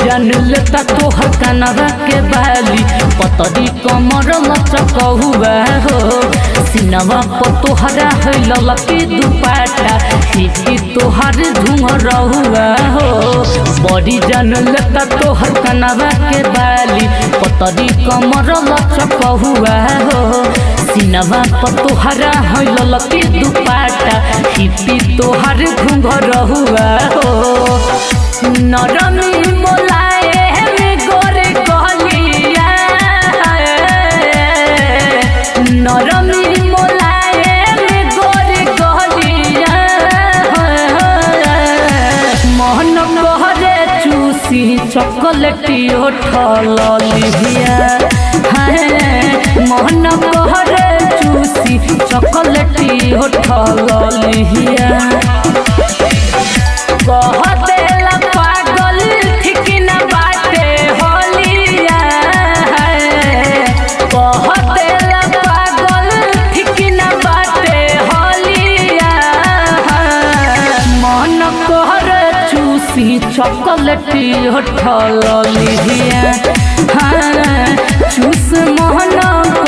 जान लेता तोहर कनवा के बाली पतरी कमर लचकहुआ हो सिनवा पर तोहरा है ललकी दुपट्टा हिपी तोहर झुमरहुआ हो बड़ी जान लेता तोहर कनवा के बाली पतरी कमर लचकहुआ हो सिनवा पर तोहरा है ललकी दुपट्टा हिपी तोहर घुंघरहुआ हो नरमी मोलाए में गोरे कहलिया नरमी मोलाए में गोरे कहलिया मोहन कहरे चूसी चॉकलेटी उठल लिहिया मोहन कहरे चूसी चॉकलेटी उठल लिहिया कहतेला पागल ठीक न बाटे होलिया कहतेला पागल ठीक न बाटे होलिया मन कहर चूसी चॉकलेटी उठल लिहिया चूस मोहन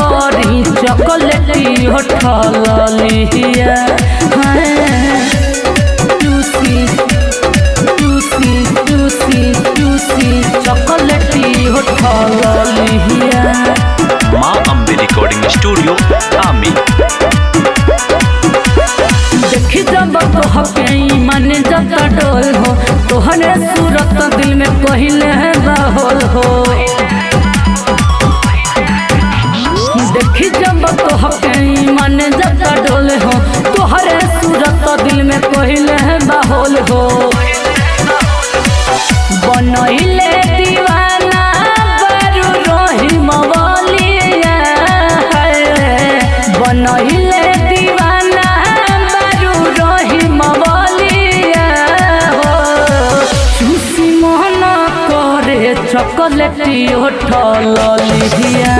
करी चॉकलेटी उठल लिहिया चॉकलेटी उठल लिहिया। माँ अम्बे रिकॉर्डिंग स्टूडियो आमी देखी जब तोहके मन जब डोल हो तोहरे सूरत दिल में पहले है बहोल हो देखी जब तोहके मन जब डोल हो तोहरे सूरत दिल में पहले है बहोल हो बनइले दीवाना बरू रोही मवालिया बनइले दीवाना बरू रोही मवालिया हो चूसी मोहन करे चॉकलेटी उठल लिहिया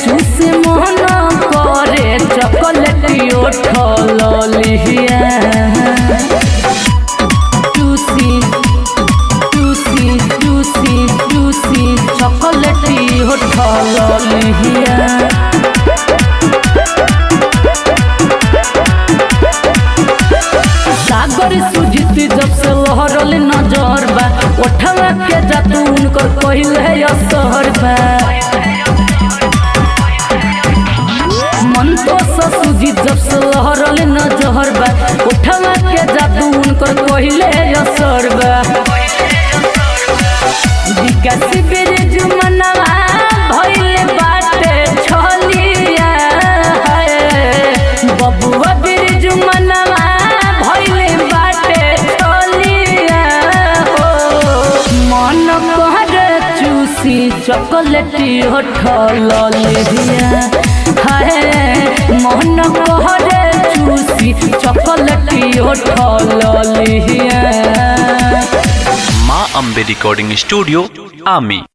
चूसी मोहन करे चॉकलेटी उठल लिहिया चॉकलेटी उठल लिहिया सागर सुजित जब से लहरल नजर बा उठवा के जातू उनकर पहले असर बा मन तो सुजित जब से लहरल नजर बा उठवा के जातू उनकर पहले असर बा विकास बिरज मनवा भइल बाटे छलिया बबुआ बिरज मनवा भइल बाटे छलिया हो मन कहर चूसी चॉकलेटी उठल लिहिया मन कहर चूसी चॉकलेटी उठल लिहिया माँ अम्बे रिकॉर्डिंग स्टूडियो आमी।